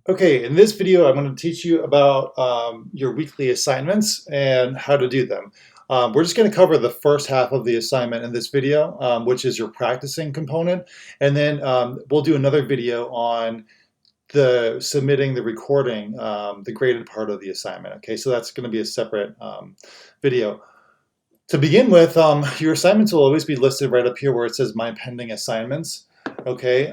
Okay, in this video, I'm going to teach you about your weekly assignments and how to do them. We're just going to cover the first half of the assignment in this video, which is your practicing component, and then we'll do another video on the submitting the recording, the graded part of the assignment. Okay, so that's going to be a separate video. To begin with, your assignments will always be listed right up here where it says My Pending Assignments. Okay,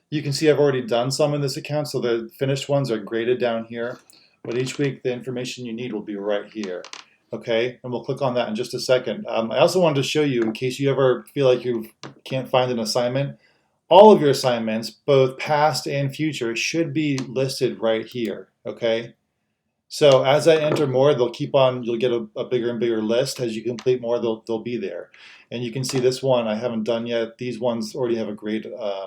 you can see I've already done some in this account, so the finished ones are graded down here. But each week, the information you need will be right here. Okay, and we'll click on that in just a second. I also wanted to show you, in case you ever feel like you can't find an assignment, all of your assignments, both past and future, should be listed right here. Okay. So as I enter more, they'll keep on, you'll get a bigger and bigger list. As you complete more, they'll be there. And you can see this one I haven't done yet. These ones already have a grade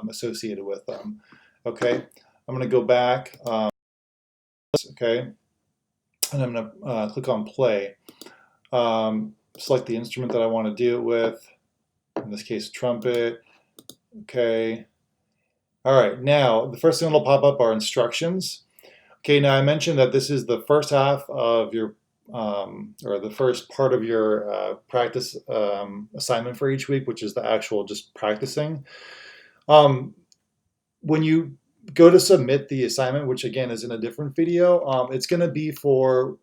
associated with them. Okay, I'm going to go back, okay, and I'm going to click on play. Select the instrument that I want to do it with, in this case, trumpet. Okay, all right, now the first thing that'll pop up are instructions. Okay, now I mentioned that this is the first half of your, or the first part of your practice assignment for each week, which is the actual just practicing. Um, when you go to submit the assignment, which again is in a different video, it's going to be for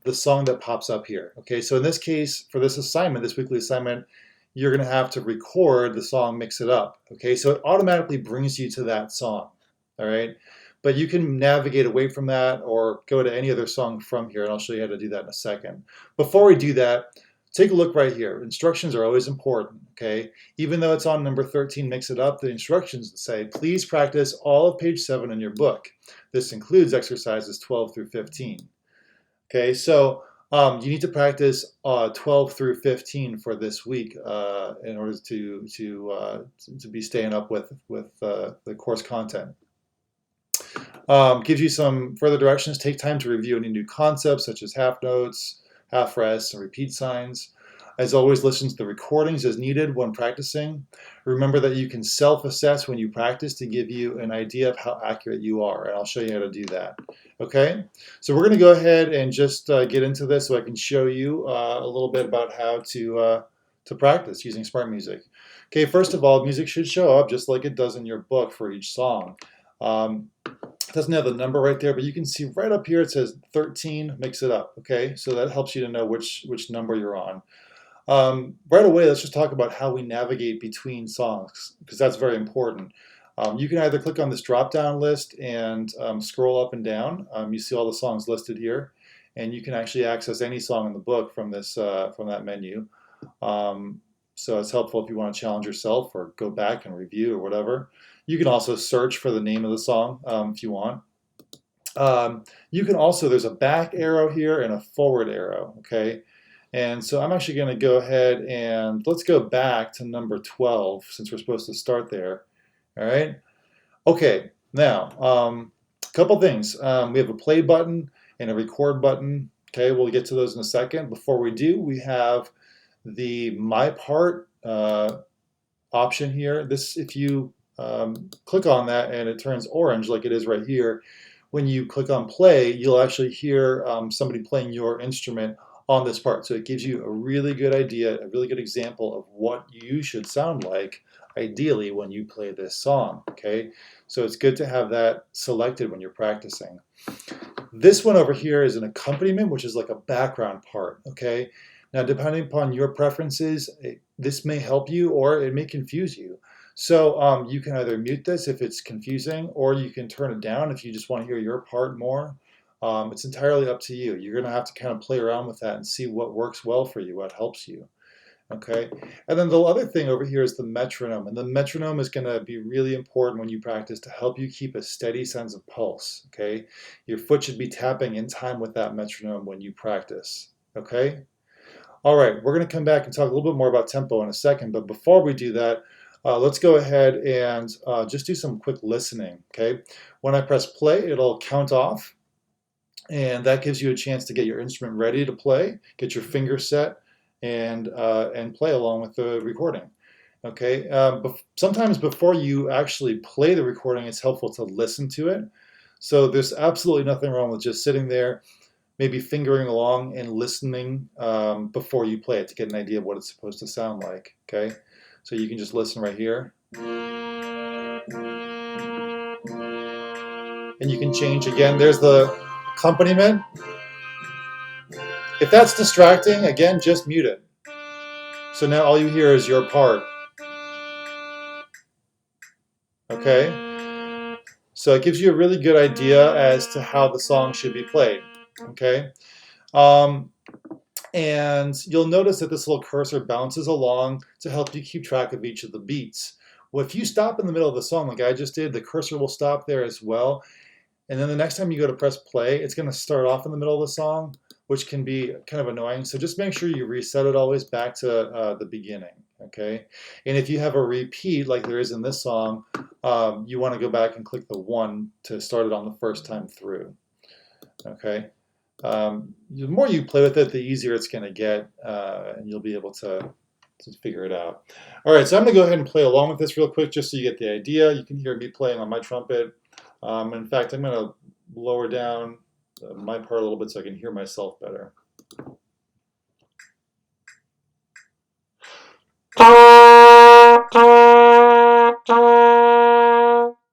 the song that pops up here. Okay, so in this case, for this assignment, this weekly assignment, you're going to have to record the song, mix it up. Okay, so it automatically brings you to that song. All right. But you can navigate away from that or go to any other song from here, and I'll show you how to do that in a second. Before we do that, take a look right here. Instructions are always important, okay? Even though it's on number 13, mix it up, the instructions say, please practice all of page 7 in your book. This includes exercises 12 through 15. Okay, so you need to practice 12 through 15 for this week in order to be staying up with the course content. Gives you some further directions. Take time to review any new concepts such as half notes, half rests, and repeat signs. As always, listen to the recordings as needed when practicing. Remember that you can self-assess when you practice to give you an idea of how accurate you are, and I'll show you how to do that. Okay, so we're going to go ahead and just get into this so I can show you a little bit about how to practice using SmartMusic. Okay, first of all, music should show up just like it does in your book for each song. It doesn't have the number right there, but you can see right up here it says 13, mix it up. Okay, so that helps you to know which number you're on. Right away, let's just talk about how we navigate between songs, because that's very important. You can either click on this drop-down list and scroll up and down. You see all the songs listed here, and you can actually access any song in the book from this from that menu. So it's helpful if you want to challenge yourself or go back and review or whatever. You can also search for the name of the song if you want. You can also, there's a back arrow here and a forward arrow, okay? And so I'm actually going to go ahead and let's go back to number 12 since we're supposed to start there. All right. Okay. Now, a couple things. We have a play button and a record button. Okay. We'll get to those in a second. Before we do, we have the My Part option here. This, if you click on that and it turns orange like it is right here, when you click on play, you'll actually hear somebody playing your instrument on this part. So it gives you a really good idea, a really good example of what you should sound like ideally when you play this song, okay? So it's good to have that selected when you're practicing. This one over here is an accompaniment, which is like a background part, okay? Now, depending upon your preferences, this may help you or it may confuse you. So you can either mute this if it's confusing, or you can turn it down if you just want to hear your part more. It's entirely up to you. You're going to have to kind of play around with that and see what works well for you, what helps you. Okay, and then the other thing over here is the metronome, and the metronome is going to be really important when you practice to help you keep a steady sense of pulse. Okay, your foot should be tapping in time with that metronome when you practice. Okay, all right, we're going to come back and talk a little bit more about tempo in a second, but before we do that, let's go ahead and just do some quick listening. Okay, when I press play, it'll count off, and that gives you a chance to get your instrument ready to play, get your fingers set, and play along with the recording. Okay, sometimes before you actually play the recording, it's helpful to listen to it. So there's absolutely nothing wrong with just sitting there, maybe fingering along and listening before you play it to get an idea of what it's supposed to sound like, okay? So you can just listen right here. And you can change again. There's the accompaniment. If that's distracting, again, just mute it. So now all you hear is your part. Okay? So it gives you a really good idea as to how the song should be played. Okay? And you'll notice that this little cursor bounces along to help you keep track of each of the beats. Well, if you stop in the middle of the song like I just did, the cursor will stop there as well. And then the next time you go to press play, it's going to start off in the middle of the song, which can be kind of annoying. So just make sure you reset it always back to the beginning, okay? And if you have a repeat like there is in this song, you want to go back and click the 1 to start it on the first time through, okay? The more you play with it, the easier it's going to get, and you'll be able to figure it out. All right, so I'm going to go ahead and play along with this real quick just so you get the idea. You can hear me playing on my trumpet. In fact, I'm going to lower down my part a little bit so I can hear myself better. I'm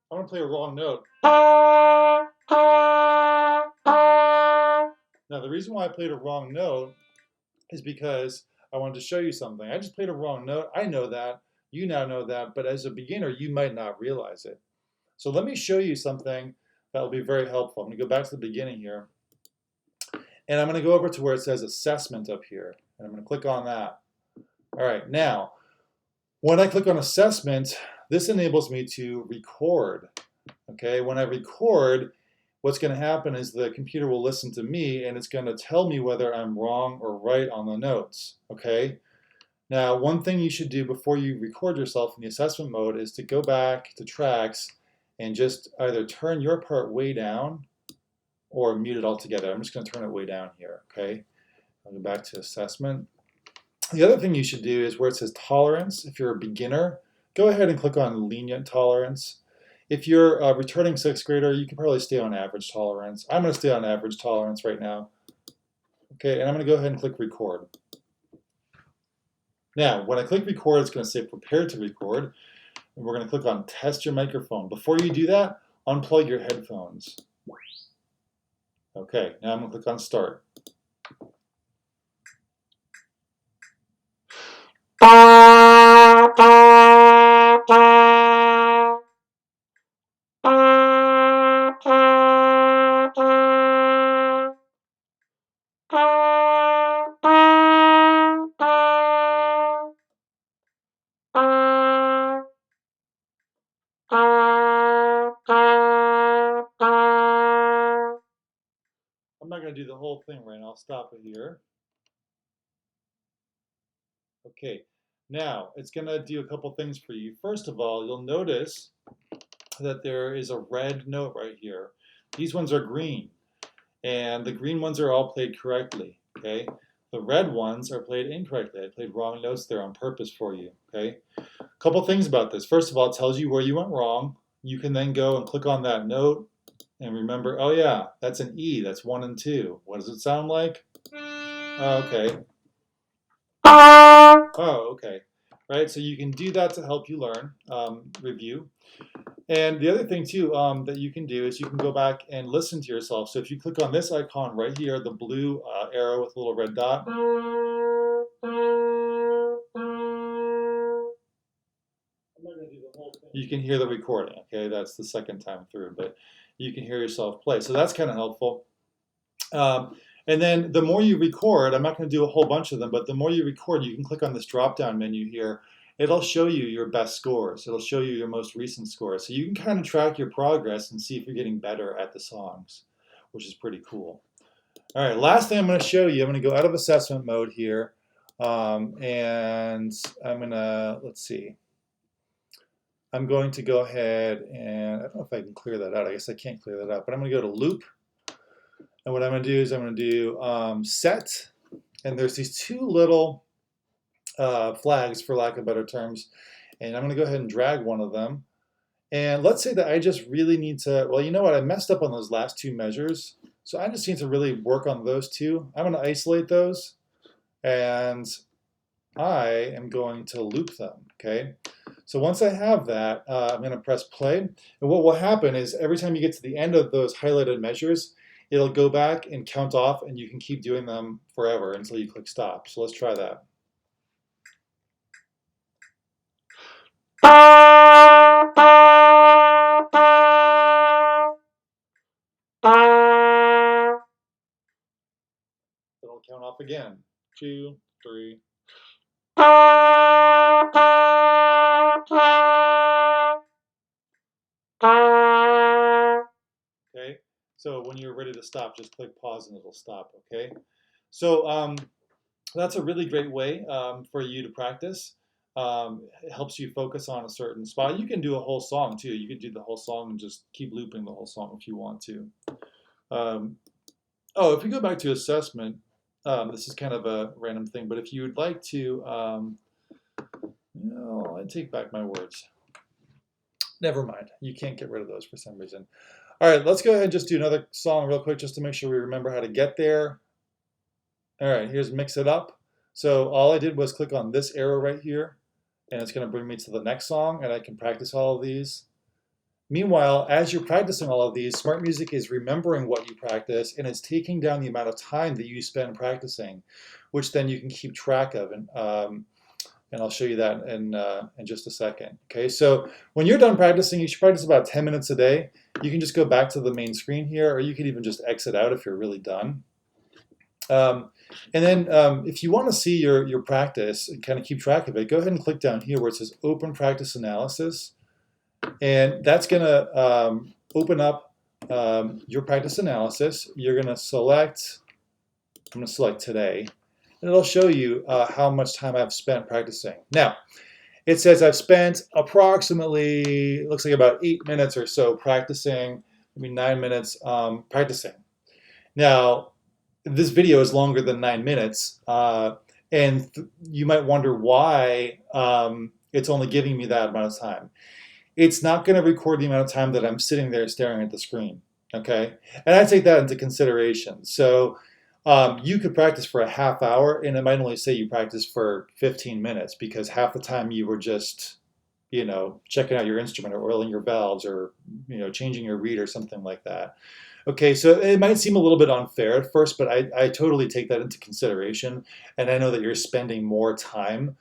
going to play a wrong note. Now, the reason why I played a wrong note is because I wanted to show you something. I just played a wrong note. I know that. You now know that. But as a beginner, you might not realize it. So let me show you something that will be very helpful. I'm going to go back to the beginning here. And I'm going to go over to where it says assessment up here. And I'm going to click on that. All right, now, when I click on assessment, this enables me to record. Okay, when I record, what's going to happen is the computer will listen to me and it's going to tell me whether I'm wrong or right on the notes. Okay, now one thing you should do before you record yourself in the assessment mode is to go back to tracks and just either turn your part way down or mute it altogether. I'm just going to turn it way down here, okay? I'll go back to assessment. The other thing you should do is where it says tolerance, if you're a beginner, go ahead and click on lenient tolerance. If you're a returning 6th grader, you can probably stay on average tolerance. I'm going to stay on average tolerance right now. Okay, and I'm going to go ahead and click record. Now, when I click record, it's going to say prepare to record. And we're going to click on test your microphone. Before you do that, unplug your headphones. Okay, now I'm going to click on start. I'm not going to do the whole thing right now. I'll stop it here. Okay, now it's going to do a couple things for you. First of all, you'll notice that there is a red note right here. These ones are green, and the green ones are all played correctly, okay? The red ones are played incorrectly. I played wrong notes there on purpose for you, okay? A couple things about this. First of all, it tells you where you went wrong. You can then go and click on that note and remember, oh yeah, that's an E, that's 1 and 2. What does it sound like? Oh, okay. Oh, okay. Right, so you can do that to help you learn, review. And the other thing too that you can do is you can go back and listen to yourself. So if you click on this icon right here, the blue arrow with a little red dot, you can hear the recording. Okay, that's the second time through, but you can hear yourself play. So that's kind of helpful. And then the more you record, I'm not going to do a whole bunch of them, but the more you record, you can click on this drop-down menu here. It'll show you your best scores. It'll show you your most recent scores. So you can kind of track your progress and see if you're getting better at the songs, which is pretty cool. All right, last thing I'm going to show you, I'm going to go out of assessment mode here, and I'm going to, let's see. I'm going to go ahead and, I don't know if I can clear that out. I guess I can't clear that out, but I'm going to go to loop. And what I'm going to do is I'm going to do set, and there's these two little flags, for lack of better terms, and I'm going to go ahead and drag one of them, And let's say that I just really need to, well, you know what? I messed up on those last two measures. So I just need to really work on those two. I'm going to isolate those and I am going to loop them, okay? So once I have that, I'm going to press play. And what will happen is every time you get to the end of those highlighted measures, it'll go back and count off, and you can keep doing them forever until you click stop. So let's try that. It'll count off again. 2, 3. Okay, so when you're ready to stop, just click pause and it'll stop, okay? So that's a really great way for you to practice. It helps you focus on a certain spot. You can do a whole song too. You could do the whole song and just keep looping the whole song if you want to. Oh, if we go back to assessment, this is kind of a random thing, but if you would like to, no, I take back my words. Never mind. You can't get rid of those for some reason. All right, let's go ahead and just do another song real quick just to make sure we remember how to get there. All right, here's Mix It Up. So all I did was click on this arrow right here, and it's going to bring me to the next song, and I can practice all of these. Meanwhile, as you're practicing all of these, Smart Music is remembering what you practice, and it's taking down the amount of time that you spend practicing, which then you can keep track of. And I'll show you that in just a second. Okay, so when you're done practicing, you should practice about 10 minutes a day. You can just go back to the main screen here, or you can even just exit out if you're really done. And then if you want to see your practice and kind of keep track of it, go ahead and click down here where it says Open Practice Analysis. And that's going to open up your practice analysis. You're going to select, I'm going to select today, and it'll show you how much time I've spent practicing. Now, it says I've spent approximately, it looks like about 8 minutes or so practicing, maybe 9 minutes practicing. Now, this video is longer than 9 minutes, and you might wonder why it's only giving me that amount of time. It's not going to record the amount of time that I'm sitting there staring at the screen, okay? And I take that into consideration. So you could practice for a half hour, and it might only say you practiced for 15 minutes because half the time you were just, you know, checking out your instrument or oiling your valves or, you know, changing your reed or something like that. Okay, so it might seem a little bit unfair at first, but I totally take that into consideration. And I know that you're spending more time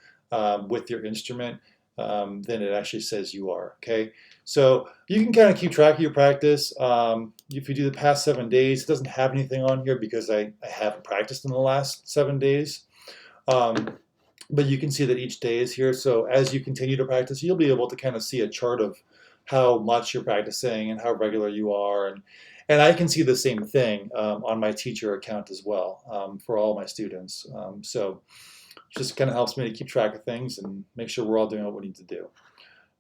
with your instrument than it actually says you are, okay? So you can kind of keep track of your practice. If you do the past 7 days, it doesn't have anything on here because I haven't practiced in the last 7 days. But you can see that each day is here. So as you continue to practice, you'll be able to kind of see a chart of how much you're practicing and how regular you are. And I can see the same thing on my teacher account as well for all my students. So it just kind of helps me to keep track of things and make sure we're all doing what we need to do.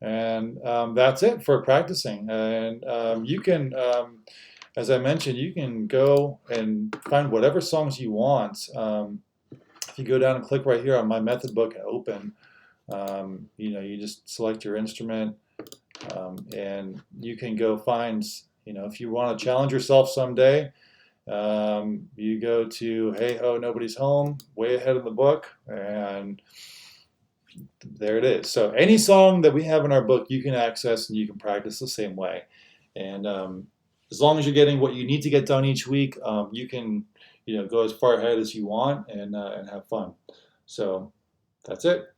And that's it for practicing. And you can, as I mentioned, you can go and find whatever songs you want. If you go down and click right here on my method book and open, you know, you just select your instrument and you can go find, you know, if you want to challenge yourself someday, you go to Hey Ho, Nobody's Home, way ahead of the book, and there it is. So any song that we have in our book, you can access and you can practice the same way. And as long as you're getting what you need to get done each week, you can, you know, go as far ahead as you want and have fun. So that's it.